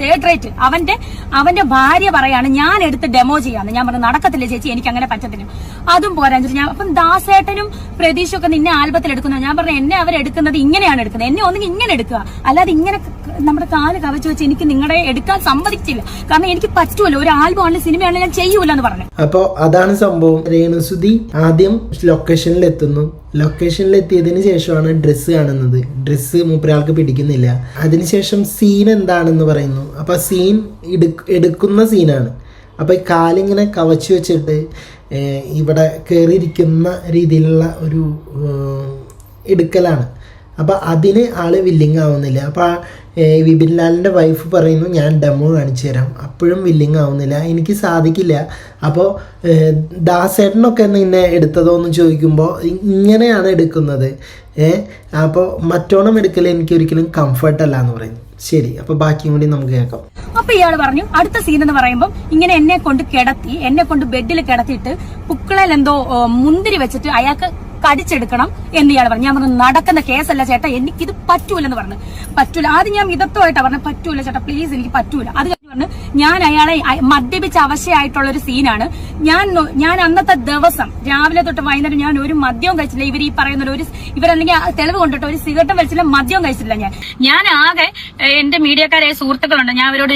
തേർഡ് റേറ്റ് അവന്റെ ഭാര്യ പറയാണ് ഞാൻ എടുത്ത് ഡെമോ ചെയ്യാന്ന്. ഞാൻ പറഞ്ഞു നടക്കത്തില്ല ചേച്ചി, എനിക്ക് അങ്ങനെ പറ്റത്തില്ല. അതും പോരാ ഞാൻ. അപ്പം ദാസേട്ടനും പ്രതീഷും ഒക്കെ നിന്നെ ആൽബത്തിൽ എടുക്കുന്നത്. ഞാൻ പറഞ്ഞു എന്നെ അവരെടുക്കുന്നത് ഇങ്ങനെയാണ് എടുക്കുന്നത്, എന്നെ ഒന്നെങ്കിൽ ഇങ്ങനെ എടുക്കുക, അല്ലാതെ ഇങ്ങനെ നമ്മുടെ കാല് കവച്ച് വെച്ച് എനിക്ക് നിങ്ങളുടെ എടുക്കാൻ സമ്മതിച്ചില്ല. കാരണം എനിക്ക് പറ്റൂല, ഒരു ആൽബം ആണെങ്കിലും സിനിമയാണെങ്കിലും ഞാൻ ചെയ്യൂല എന്ന് പറഞ്ഞു. അപ്പോൾ അതാണ് സംഭവം. രേണുസുതി ആദ്യം ലൊക്കേഷനിൽ എത്തുന്നു. ലൊക്കേഷനിൽ എത്തിയതിന് ശേഷമാണ് ഡ്രസ്സ് കാണുന്നത്. ഡ്രസ്സ് മൂപ്പരാൾക്ക് പിടിക്കുന്നില്ല. അതിനുശേഷം സീൻ എന്താണെന്ന് പറയുന്നു. അപ്പോൾ സീൻ എടുക്കുന്ന സീനാണ്. അപ്പോൾ ഈ കാലിങ്ങനെ കവച്ച് വെച്ചിട്ട് ഇവിടെ കയറിയിരിക്കുന്ന രീതിയിലുള്ള ഒരു എടുക്കലാണ്. അപ്പോൾ അതിന് ആൾ വില്ലിങ് ആവുന്നില്ല. അപ്പോൾ വിപിൻ ലാലിൻ്റെ വൈഫ് പറയുന്നു ഞാൻ ഡെമോ കാണിച്ചു തരാം. അപ്പോഴും വില്ലിങ് ആവുന്നില്ല, എനിക്ക് സാധിക്കില്ല. അപ്പോൾ ദാസേട്ടനൊക്കെ നിന്നെ എടുത്തതോ എന്ന് ചോദിക്കുമ്പോൾ ഇങ്ങനെയാണ് എടുക്കുന്നത്. അപ്പോൾ മറ്റോണം എടുക്കൽ എനിക്ക് ഒരിക്കലും കംഫർട്ടല്ല എന്ന് പറയുന്നു. ശരി, അപ്പോൾ ബാക്കിയും കൂടി നമുക്ക് കേൾക്കാം. അപ്പൊ ഇയാൾ പറഞ്ഞു അടുത്ത സീൻ എന്ന് പറയുമ്പോൾ ഇങ്ങനെ എന്നെ കൊണ്ട് ബെഡിൽ കിടത്തിയിട്ട് പുക്കളയിൽ എന്തോ മുന്തിരി വെച്ചിട്ട് അയാൾക്ക് കടിച്ചെടുക്കണം എന്ന് ഇയാൾ പറഞ്ഞു. ഞാൻ പറഞ്ഞു നടക്കുന്ന കേസല്ല ചേട്ടാ, എനിക്കിത് പറ്റൂലെന്ന് പറഞ്ഞു. പറ്റൂല. ആദ്യം ഞാൻ മിതത്വമായിട്ടാ പറഞ്ഞു പറ്റൂല ചേട്ടാ പ്ലീസ്, എനിക്ക് പറ്റൂല. അത് ഞാൻ അയാളെ മദ്യപിച്ച അവശയായിട്ടുള്ള ഒരു സീനാണ്. ഞാൻ അന്നത്തെ ദിവസം രാവിലെ തൊട്ട് വൈകുന്നേരം ഞാൻ ഒരു മദ്യവും കഴിച്ചില്ല. ഇവർ ഈ പറയുന്ന ഇവരല്ലെങ്കിൽ തെളിവ് കൊണ്ടിട്ട് ഒരു സിഗരറ്റും വലിച്ചില്ല, മദ്യവും കഴിച്ചില്ല. ഞാൻ ആകെ എന്റെ മീഡിയക്കാരായ സുഹൃത്തുക്കളുണ്ട്, ഞാൻ അവരോട്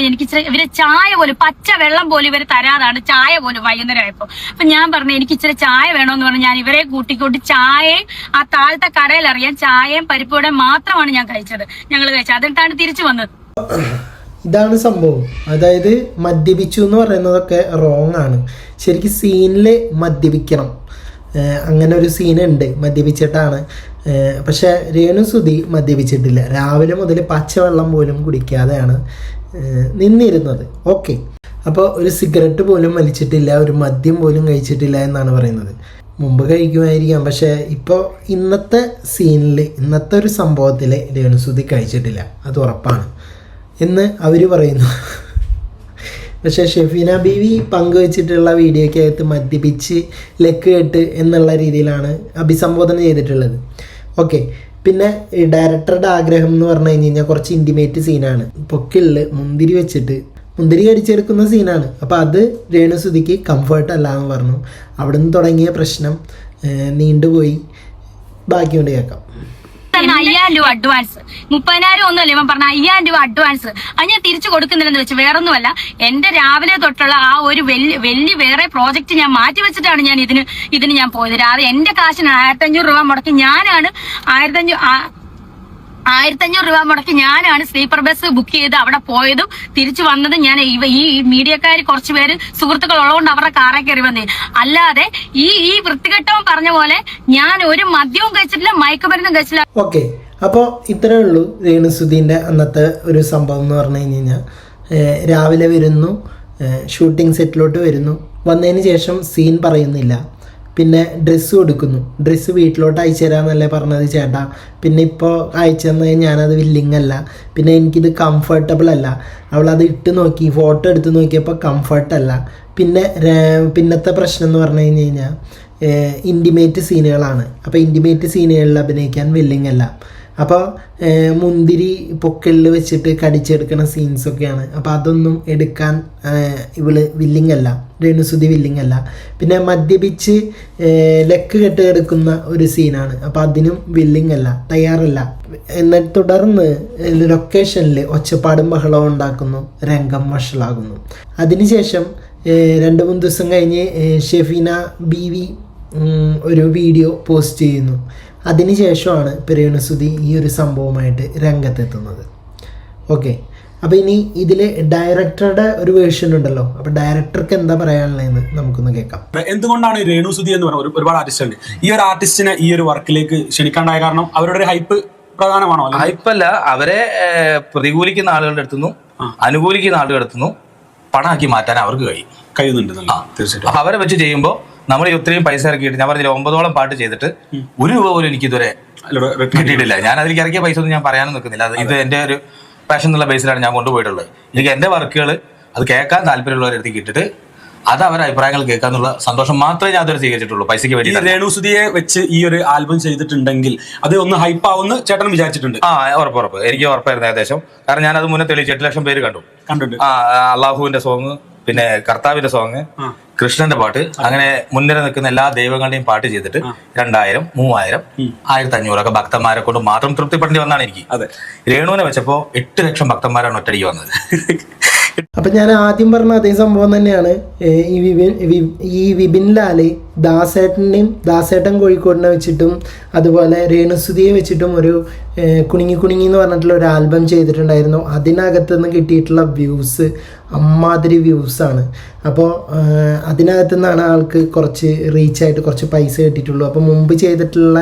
ഇവര് ചായ പോലും പച്ച വെള്ളം പോലും ഇവർ തരാതാണ്, ചായ പോലും വൈകുന്നേരം ആയപ്പോ. അപ്പൊ ഞാൻ പറഞ്ഞു എനിക്ക് ഇച്ചിരി ചായ വേണമെന്ന് പറഞ്ഞ് ഞാൻ ഇവരെ കൂട്ടിക്കൂട്ടി ചായയും ആ താഴത്തെ കടയിൽ അറിയാൻ ചായയും പരിപ്പോടെ മാത്രമാണ് ഞാൻ കഴിച്ചത്. ഞങ്ങൾ കഴിച്ചത് അതിട്ടാണ് തിരിച്ചു വന്നത്. ഇതാണ് സംഭവം. അതായത് മദ്യപിച്ചു എന്ന് പറയുന്നതൊക്കെ റോങ് ആണ്. ശരിക്കും സീനിൽ മദ്യപിക്കണം, അങ്ങനെ ഒരു സീനുണ്ട്, മദ്യപിച്ചിട്ടാണ്. പക്ഷെ രേണുസുതി മദ്യപിച്ചിട്ടില്ല. രാവിലെ മുതൽ പച്ചവെള്ളം പോലും കുടിക്കാതെയാണ് നിന്നിരുന്നത്. ഓക്കെ, അപ്പോൾ ഒരു സിഗരറ്റ് പോലും വലിച്ചിട്ടില്ല, ഒരു മദ്യം പോലും കഴിച്ചിട്ടില്ല എന്നാണ് പറയുന്നത്. മുമ്പ് കഴിക്കുമായിരിക്കാം, പക്ഷേ ഇപ്പോൾ ഇന്നത്തെ സീനിൽ, ഇന്നത്തെ ഒരു സംഭവത്തിൽ രേണുസുതി കഴിച്ചിട്ടില്ല, അത് ഉറപ്പാണ് എന്ന് അവർ പറയുന്നു. പക്ഷേ ഷെഫീന ബീവി പങ്കുവച്ചിട്ടുള്ള വീഡിയോയ്ക്കകത്ത് മദ്യപിച്ച് ലക്ക് കെട്ട് എന്നുള്ള രീതിയിലാണ് അഭിസംബോധന ചെയ്തിട്ടുള്ളത്. ഓക്കെ, പിന്നെ ഡയറക്ടറുടെ ആഗ്രഹം എന്ന് പറഞ്ഞു കഴിഞ്ഞാൽ കുറച്ച് ഇൻറ്റിമേറ്റ് സീനാണ്. പൊക്കിളിൽ മുന്തിരി വെച്ചിട്ട് മുന്തിരി കടിച്ചെടുക്കുന്ന സീനാണ്. അപ്പോൾ അത് രേണുസുതിക്ക് കംഫർട്ട് അല്ല എന്ന് പറഞ്ഞു. അവിടെ നിന്ന് തുടങ്ങിയ പ്രശ്നം നീണ്ടുപോയി. ബാക്കി കൊണ്ട് കേൾക്കാം. 5,000 രൂപ അഡ്വാൻസ്, 30,000 ഒന്നുമല്ല ഇവൻ പറഞ്ഞ 5,000 രൂപ അഡ്വാൻസ്. അത് ഞാൻ തിരിച്ചു കൊടുക്കുന്നില്ലെന്ന് വെച്ച് വേറൊന്നുമല്ല, എന്റെ രാവിലെ തൊട്ടുള്ള ആ ഒരു വലിയ വേറെ പ്രോജക്റ്റ് ഞാൻ മാറ്റി വെച്ചിട്ടാണ് ഞാൻ ഇതിന് ഞാൻ പോയത്. രാവിലെ എന്റെ കാശിന് 1,500 രൂപ മുടക്കി ഞാനാണ് 1,500 രൂപ മുടക്കി ഞാനാണ് സ്ലീപ്പർ ബസ് ബുക്ക് ചെയ്ത് അവിടെ പോയതും തിരിച്ചു വന്നതും. ഞാൻ ഈ മീഡിയക്കാർ കുറച്ച് പേര് സുഹൃത്തുക്കൾ ഉള്ളതുകൊണ്ട് അവരുടെ കാറെ കയറി വന്നേ, അല്ലാതെ ഈ വൃത്തികെട്ടവൻ പറഞ്ഞ പോലെ ഞാൻ ഒരു മദ്യവും കഴിച്ചിട്ടില്ല, മയക്കുമരുന്നും കഴിച്ചില്ല. ഓക്കെ, അപ്പോൾ ഇത്രയേ ഉള്ളൂ രേണുസുധീൻ്റെ അന്നത്തെ ഒരു സംഭവം എന്ന് പറഞ്ഞു കഴിഞ്ഞാൽ. രാവിലെ വരുന്നു, ഷൂട്ടിംഗ് സെറ്റിലോട്ട് വരുന്നു, വന്നതിന് ശേഷം സീൻ പറയുന്നില്ല, പിന്നെ ഡ്രസ്സ് കൊടുക്കുന്നു. ഡ്രസ്സ് വീട്ടിലോട്ട് അയച്ചു തരാമെന്നല്ലേ പറഞ്ഞത് ചേട്ടാ, പിന്നെ ഇപ്പോൾ അയച്ചു തന്നത് ഞാനത് വില്ലിങ് അല്ല, പിന്നെ എനിക്കിത് കംഫർട്ടബിൾ അല്ല. അവളത് ഇട്ട് നോക്കി, ഫോട്ടോ എടുത്ത് നോക്കിയപ്പോൾ കംഫർട്ടല്ല. പിന്നത്തെ പ്രശ്നം എന്ന് പറഞ്ഞു കഴിഞ്ഞാൽ ഇൻറ്റിമേറ്റ് സീനുകളാണ്. അപ്പോൾ ഇൻറ്റിമേറ്റ് സീനുകളിൽ അഭിനയിക്കാൻ വില്ലിങ് അല്ല. അപ്പോൾ മുന്തിരി പൊക്കിളിൽ വെച്ചിട്ട് കടിച്ചെടുക്കുന്ന സീൻസൊക്കെയാണ്. അപ്പോൾ അതൊന്നും എടുക്കാൻ ഇവള് വില്ലിങ് അല്ല, രേണുസുതി വില്ലിങ് അല്ല. പിന്നെ മദ്യപിച്ച് ലക്ക് കെട്ടെടുക്കുന്ന ഒരു സീനാണ്, അപ്പോൾ അതിനും വില്ലിങ് അല്ല, തയ്യാറല്ല. എന്നാൽ തുടർന്ന് ലൊക്കേഷനിൽ ഒച്ചപ്പാടും ബഹളവും ഉണ്ടാക്കുന്നു, രംഗം വഷളാകുന്നു. അതിനുശേഷം 2-3 ദിവസം കഴിഞ്ഞ് ഷെഫീന ബീവി ഒരു വീഡിയോ പോസ്റ്റ് ചെയ്യുന്നു. അതിനുശേഷമാണ് രേണുസുതി ഈ ഒരു സംഭവമായിട്ട് രംഗത്തെത്തുന്നത്. ഓക്കെ, അപ്പോൾ ഇനി ഇതിൽ ഡയറക്ടറുടെ ഒരു വേർഷൻ ഉണ്ടല്ലോ, അപ്പോൾ ഡയറക്ടർക്ക് എന്താ പറയാനുള്ളതെന്ന് നമുക്കൊന്ന് കേൾക്കാം. എന്തുകൊണ്ടാണ് രേണുസുതി എന്ന് പറഞ്ഞ ഒരുപാട് ആർട്ടിസ്റ്റ് ഉണ്ട്, ഈ ഒരു ആർട്ടിസ്റ്റിനെ ഈ ഒരു വർക്കിലേക്ക് ക്ഷണിക്കാണ്ടായ കാരണം അവരുടെ ഒരു ഹൈപ്പ് പ്രധാനമാണോ? ഹൈപ്പല്ല, അവരെ പ്രതികൂലിക്കുന്ന ആളുകളുടെ അടുത്തുനിന്നും അനുകൂലിക്കുന്ന ആളുകളുടെ അടുത്തുനിന്നും പണമാക്കി മാറ്റാൻ അവർക്ക് കഴിയുന്നുണ്ട്. തീർച്ചയായിട്ടും. അപ്പൊ അവരെ വെച്ച് ചെയ്യുമ്പോൾ നമ്മൾ ഇത്രയും പൈസ ഇറക്കിയിട്ട്, ഞാൻ പറഞ്ഞില്ല 9ഓളം പാട്ട് ചെയ്തിട്ട് 1 രൂപ പോലും എനിക്ക് ഇതുവരെ കിട്ടിയിട്ടില്ല. ഞാൻ അതിലേക്ക് ഇറക്കിയ പൈസ ഒന്നും ഞാൻ പറയാനും നിൽക്കുന്നില്ല. ഇത് എന്റെ ഒരു പാഷൻ എന്നുള്ള ബേസിലാണ് ഞാൻ കൊണ്ടുപോയിട്ടുള്ളത്. എനിക്ക് എന്റെ വർക്കുകൾ അത് കേൾക്കാൻ താല്പര്യമുള്ളവരുടെ അടുത്ത് കിട്ടിട്ട് അത് അവരുടെ അഭിപ്രായങ്ങൾ കേൾക്കാന്നുള്ള സന്തോഷം മാത്രമേ ഞാൻ അതുവരെ സ്വീകരിച്ചിട്ടുള്ളൂ, പൈസക്ക് വേണ്ടി. രേണുസുതിയെ വെച്ച് ഈ ഒരു ആൽബം ചെയ്തിട്ടുണ്ടെങ്കിൽ അത് ഒന്ന് ഹൈപ്പ് ആവുമെന്ന് ചേട്ടൻ വിചാരിച്ചിട്ടുണ്ട്? ഉറപ്പ് എനിക്ക് ഉറപ്പായിരുന്നു ഏകദേശം. കാരണം ഞാൻ അത് മുന്നേ തെളിയിച്ചു, 8 ലക്ഷം പേര് കണ്ടിട്ടുണ്ട്. അള്ളാഹുവിന്റെ സോങ്, പിന്നെ കർത്താവിന്റെ സോങ്, കൃഷ്ണന്റെ പാട്ട്, അങ്ങനെ മുന്നിൽ നിൽക്കുന്ന എല്ലാ ദൈവങ്ങളുടെയും പാട്ട് ചെയ്തിട്ട് 2000, 3000, 1500 ഒക്കെ ഭക്തന്മാരെ കൊണ്ട് മാത്രം തൃപ്തിപ്പെടേണ്ടി വന്നാണ് എനിക്ക്. രേണുവിനെ വെച്ചപ്പോ 8 ലക്ഷം ഭക്തന്മാരാണ് ഒറ്റടിക്ക് വന്നത്. അപ്പം ഞാൻ ആദ്യം പറഞ്ഞ അതേ സംഭവം തന്നെയാണ്. ഈ വിപിൻ ലാല് ദാസേട്ടൻ കോഴിക്കോടിനെ വെച്ചിട്ടും അതുപോലെ രേണുസുതിയെ വെച്ചിട്ടും ഒരു കുണുങ്ങി എന്ന് പറഞ്ഞിട്ടുള്ള ഒരു ആൽബം ചെയ്തിട്ടുണ്ടായിരുന്നു. അതിനകത്ത് നിന്ന് കിട്ടിയിട്ടുള്ള വ്യൂസ് അമ്മാതിരി വ്യൂസാണ്. അപ്പോൾ അതിനകത്തു നിന്നാണ് ആൾക്ക് കുറച്ച് റീച്ചായിട്ട് കുറച്ച് പൈസ കിട്ടിയിട്ടുള്ളൂ. അപ്പോൾ മുമ്പ് ചെയ്തിട്ടുള്ള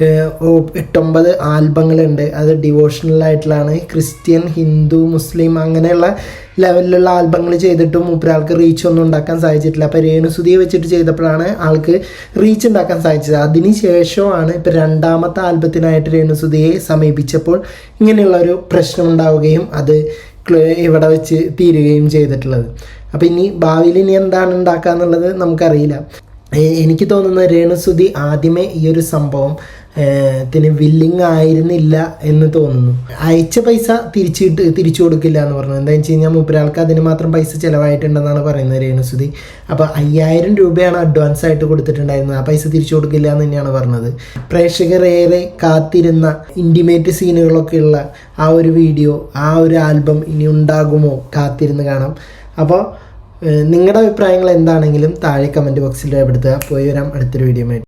8-9 ആൽബങ്ങളുണ്ട്. അത് ഡിവോഷണലായിട്ടുള്ളതാണ്. ക്രിസ്ത്യൻ, ഹിന്ദു, മുസ്ലിം അങ്ങനെയുള്ള ലെവലിലുള്ള ആൽബങ്ങൾ ചെയ്തിട്ടും മൂപ്പരാൾക്ക് റീച്ച് ഒന്നും ഉണ്ടാക്കാൻ സാധിച്ചിട്ടില്ല. അപ്പോൾ രേണുസുതിയെ വെച്ചിട്ട് ചെയ്തപ്പോഴാണ് ആൾക്ക് റീച്ച് ഉണ്ടാക്കാൻ സാധിച്ചത്. അതിന് ശേഷമാണ് ഇപ്പോൾ 2ാമത്തെ ആൽബത്തിനായിട്ട് രേണുസുതിയെ സമീപിച്ചപ്പോൾ ഇങ്ങനെയുള്ള ഒരു പ്രശ്നം ഉണ്ടാവുകയും അത് ഇവിടെ വെച്ച് തീരുകയും ചെയ്തിട്ടുള്ളത്. അപ്പോൾ ഇനി ഭാവിയിൽ ഇനി എന്താണ് ഉണ്ടാക്കുക എന്നുള്ളത് നമുക്കറിയില്ല. എനിക്ക് തോന്നുന്നത് രേണുസുതി ആദ്യമേ ഈ ഒരു സംഭവം ത്തിന് വില്ലിങ് ആയിരുന്നില്ല എന്ന് തോന്നുന്നു. അയച്ച പൈസ തിരിച്ചു കൊടുക്കില്ല എന്ന് പറഞ്ഞു. എന്താണെന്ന് വെച്ച് കഴിഞ്ഞാൽ മൂപ്പരാൾക്ക് അതിന് മാത്രം പൈസ ചിലവായിട്ടുണ്ടെന്നാണ് പറയുന്നത് രേണുസുതി. അപ്പോൾ 5000 രൂപയാണ് അഡ്വാൻസ് ആയിട്ട് കൊടുത്തിട്ടുണ്ടായിരുന്നത്. ആ പൈസ തിരിച്ചു കൊടുക്കില്ല എന്ന് തന്നെയാണ് പറഞ്ഞത്. പ്രേക്ഷകർ ഏറെ കാത്തിരുന്ന ഇൻറ്റിമേറ്റ് സീനുകളൊക്കെ ഉള്ള ആ ഒരു വീഡിയോ, ആ ഒരു ആൽബം ഇനി ഉണ്ടാകുമോ കാത്തിരുന്ന് കാണാം. അപ്പോൾ നിങ്ങളുടെ അഭിപ്രായങ്ങൾ എന്താണെങ്കിലും താഴെ കമൻറ്റ് ബോക്സിൽ രേഖപ്പെടുത്തുക. പോയി വരാം അടുത്തൊരു വീഡിയോ ആയിട്ട്.